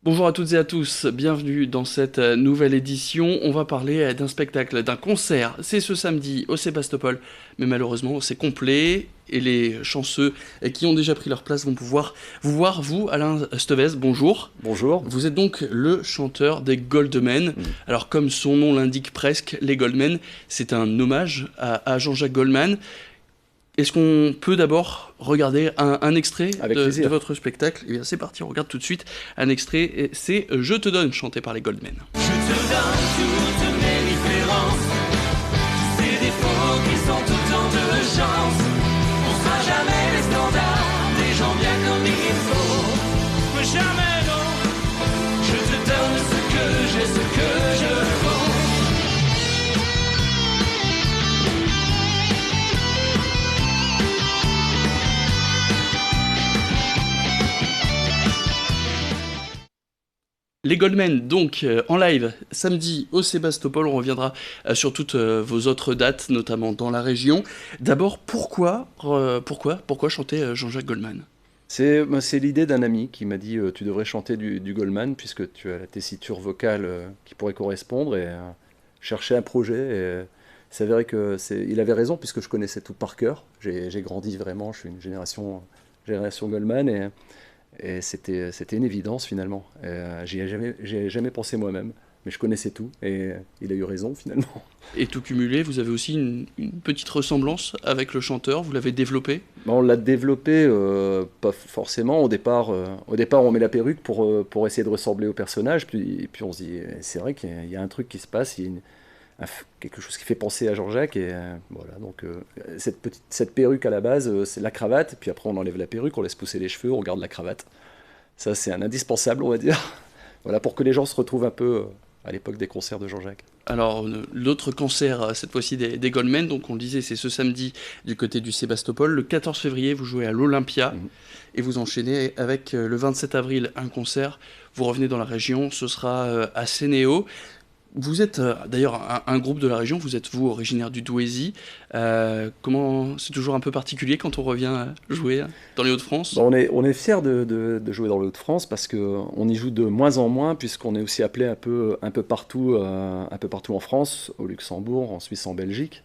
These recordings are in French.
Bonjour à toutes et à tous, bienvenue dans cette nouvelle édition. On va parler d'un spectacle, d'un concert. C'est ce samedi au Sébastopol, mais malheureusement c'est complet et les chanceux qui ont déjà pris leur place vont pouvoir vous voir. Vous, Alain Stevez, bonjour. Bonjour. Vous êtes donc le chanteur des Goldmen. Mm. Alors comme son nom l'indique presque, les Goldmen, c'est un hommage à Jean-Jacques Goldman. Est-ce qu'on peut d'abord regarder un extrait Avec de plaisir. votre spectacle? Eh bien c'est parti, on regarde tout de suite un extrait, et c'est Je te donne, chanté par les Goldmen. Je te donne toutes mes différences, ces défauts qui sont autant de chance. On sera jamais les standards, des gens bien comme il faut. Mais jamais non, je te donne ce que j'ai, ce que je vaux. Les Goldmen, donc en live samedi au Sébastopol. On reviendra sur toutes vos autres dates, notamment dans la région. D'abord, pourquoi chanter Jean-Jacques Goldman? C'est l'idée d'un ami qui m'a dit tu devrais chanter du Goldman puisque tu as la tessiture vocale qui pourrait correspondre et chercher un projet. Il s'avérait il avait raison puisque je connaissais tout par cœur. J'ai grandi vraiment, je suis une génération Goldman et c'était une évidence finalement. J'y ai jamais pensé moi-même, mais je connaissais tout et il a eu raison finalement. Et tout cumulé, vous avez aussi une petite ressemblance avec le chanteur, vous l'avez développé? On l'a développé, pas forcément. Au départ, on met la perruque pour essayer de ressembler au personnage. Puis on se dit, c'est vrai qu'il y a un truc qui se passe, il y a quelque chose qui fait penser à Jean-Jacques. Et voilà, donc cette perruque à la base, c'est la cravate. Puis après, on enlève la perruque, on laisse pousser les cheveux, on garde la cravate. Ça, c'est un indispensable, on va dire. Voilà, pour que les gens se retrouvent un peu à l'époque des concerts de Jean-Jacques. Alors, l'autre concert, cette fois-ci des Goldmen, donc on le disait, c'est ce samedi du côté du Sébastopol. Le 14 février, vous jouez à l'Olympia Mhm. et vous enchaînez avec le 27 avril un concert. Vous revenez dans la région, ce sera à Sénéo. Vous êtes d'ailleurs un groupe de la région, vous êtes vous originaire du Douaisis. Comment c'est toujours un peu particulier quand on revient jouer dans les Hauts-de-France? Bon, on est fiers de jouer dans le Hauts-de-France parce qu'on y joue de moins en moins puisqu'on est aussi appelé un peu partout en France, au Luxembourg, en Suisse, en Belgique.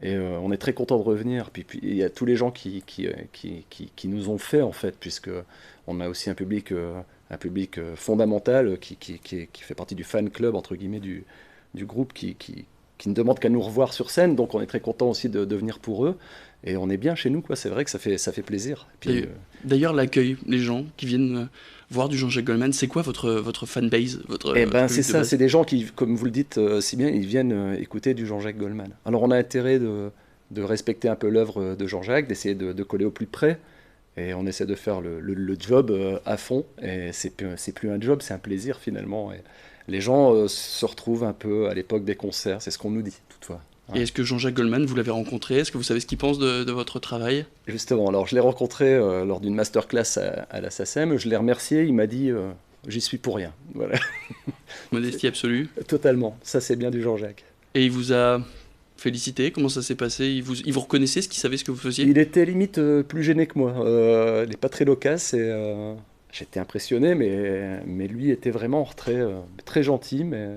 Et on est très content de revenir. Puis il y a tous les gens qui nous ont fait en fait, puisque on a aussi un public fondamental qui fait partie du fan club entre guillemets du groupe qui ne demande qu'à nous revoir sur scène. Donc on est très content aussi de venir pour eux. Et on est bien chez nous, quoi. C'est vrai que ça fait plaisir. Puis, D'ailleurs, l'accueil, les gens qui viennent voir du Jean-Jacques Goldman, c'est quoi votre fanbase, eh votre ben c'est public de ça, base? c'est des gens qui, comme vous le dites si bien, ils viennent écouter du Jean-Jacques Goldman. Alors on a intérêt de respecter un peu l'œuvre de Jean-Jacques, d'essayer de coller au plus près, et on essaie de faire le job à fond, et c'est plus un job, c'est un plaisir finalement. Et les gens se retrouvent un peu à l'époque des concerts, c'est ce qu'on nous dit toutefois. Et Ouais. est-ce que Jean-Jacques Goldman, vous l'avez rencontré? Est-ce que vous savez ce qu'il pense de votre travail? Justement, alors je l'ai rencontré lors d'une masterclass à la SACEM, je l'ai remercié, il m'a dit j'y suis pour rien. Voilà, Modestie absolue. totalement, ça c'est bien du Jean-Jacques. Et il vous a félicité? Comment ça s'est passé? Il vous reconnaissait? Ce qu'il savait ce que vous faisiez? Il était limite plus gêné que moi. Il n'est pas très loquace et j'étais impressionné, mais lui était vraiment très gentil, mais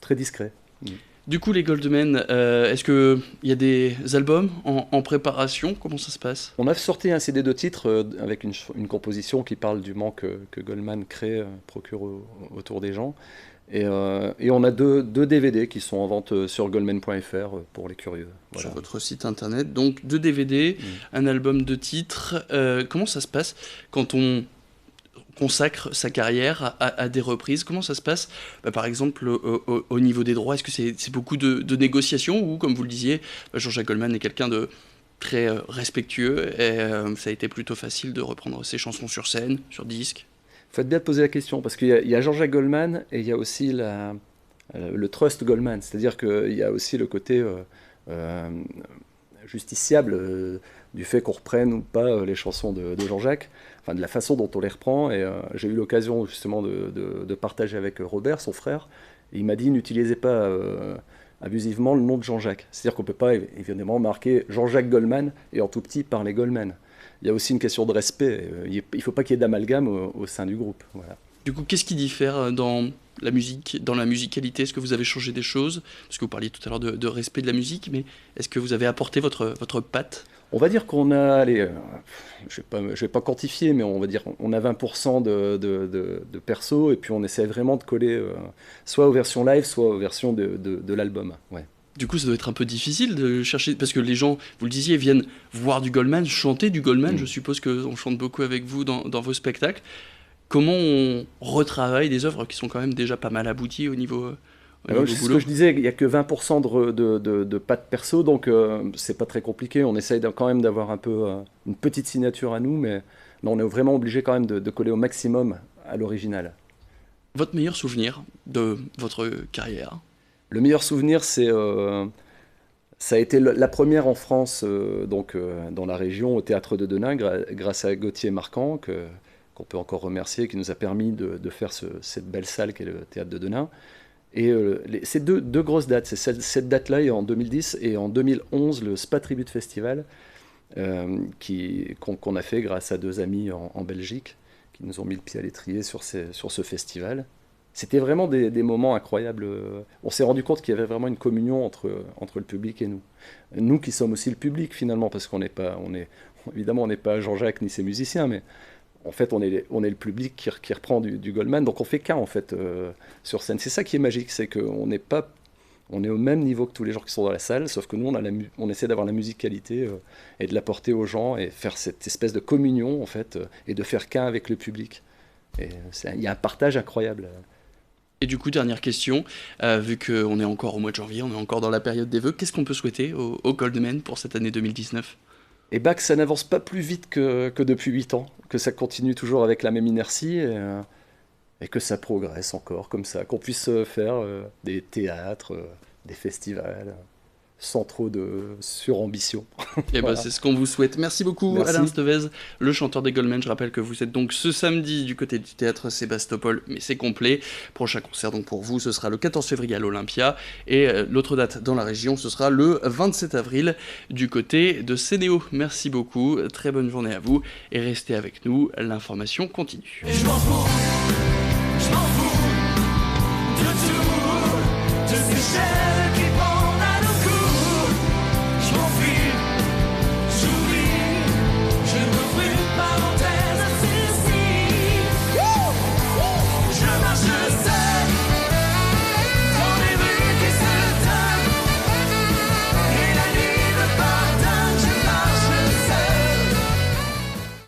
très discret. Mm. Du coup, les Goldmen, est-ce qu'il y a des albums en préparation? Comment ça se passe? On a sorti un CD de titres avec une composition qui parle du manque que Goldman crée, procure autour des gens. Et on a deux DVD qui sont en vente sur goldman.fr pour les curieux. Sur Voilà. votre site internet, donc 2 DVD, Mm. un album de titres. Comment ça se passe quand on consacre sa carrière à des reprises? Comment ça se passe, par exemple, au niveau des droits? Est-ce que c'est beaucoup de négociations ou, comme vous le disiez, Jean-Jacques Goldman est quelqu'un de très respectueux et ça a été plutôt facile de reprendre ses chansons sur scène, sur disque? Faites bien de poser la question, parce qu'il y a Jean-Jacques Goldman et il y a aussi le trust Goldman, c'est-à-dire qu'il y a aussi le côté euh, justiciable du fait qu'on reprenne ou pas les chansons de Jean-Jacques, enfin de la façon dont on les reprend. Et j'ai eu l'occasion justement de partager avec Robert, son frère, et il m'a dit n'utilisez pas abusivement le nom de Jean-Jacques. C'est-à-dire qu'on ne peut pas évidemment marquer Jean-Jacques Goldman et en tout petit parler Goldman. Il y a aussi une question de respect. Il ne faut pas qu'il y ait d'amalgame au sein du groupe. Voilà. Du coup, qu'est-ce qui diffère dans la musique, dans la musicalité? Est-ce que vous avez changé des choses? Parce que vous parliez tout à l'heure de respect de la musique, mais est-ce que vous avez apporté votre patte? On va dire qu'on a, allez, je vais pas quantifier, mais on va dire on a 20% de perso, et puis on essaie vraiment de coller soit aux versions live, soit aux versions de l'album. Ouais. Du coup, ça doit être un peu difficile de chercher, parce que les gens, vous le disiez, viennent voir du Goldman, chanter du Goldman. Je suppose qu'on chante beaucoup avec vous dans vos spectacles. Comment on retravaille des œuvres qui sont quand même déjà pas mal abouties au niveau C'est ce boulot? que je disais, il n'y a que 20% de pattes perso, donc c'est pas très compliqué. On essaye quand même d'avoir un peu une petite signature à nous, mais on est vraiment obligé quand même de coller au maximum à l'original. Votre meilleur souvenir de votre carrière? Le meilleur souvenir, ça a été la première en France, dans la région, au Théâtre de Denain, grâce à Gauthier Marquand, qu'on peut encore remercier, qui nous a permis de faire cette belle salle qu'est le Théâtre de Denain. Et c'est deux grosses dates. C'est cette date-là, en 2010, et en 2011, le Spa Tribute Festival, qu'on a fait grâce à deux amis en Belgique, qui nous ont mis le pied à l'étrier sur ce festival. C'était vraiment des moments incroyables. On s'est rendu compte qu'il y avait vraiment une communion entre le public et nous. Nous qui sommes aussi le public, finalement, parce évidemment, on n'est pas Jean-Jacques ni ses musiciens, mais en fait, on est le public qui reprend du Goldman, donc on fait qu'un en fait sur scène. C'est ça qui est magique, c'est qu'on on est au même niveau que tous les gens qui sont dans la salle, sauf que nous, on essaie d'avoir la musicalité et de l'apporter aux gens et faire cette espèce de communion en fait, et de faire qu'un avec le public. Et il y a un partage incroyable. Et du coup, dernière question, vu qu'on est encore au mois de janvier, on est encore dans la période des vœux, qu'est-ce qu'on peut souhaiter au Goldman pour cette année 2019? Et que ça n'avance pas plus vite que depuis 8 ans, que ça continue toujours avec la même inertie et que ça progresse encore comme ça, qu'on puisse faire des théâtres, des festivals, sans trop de surambition. Et Voilà. c'est ce qu'on vous souhaite. Merci beaucoup, Merci. Alain Stevez, le chanteur des Goldman. Je rappelle que vous êtes donc ce samedi du côté du théâtre Sébastopol, mais c'est complet. Prochain concert donc pour vous, ce sera le 14 février à l'Olympia. Et l'autre date dans la région, ce sera le 27 avril du côté de Sénéo. Merci beaucoup, très bonne journée à vous et restez avec nous, l'information continue. Et je m'en fous de tout, de ces chaînes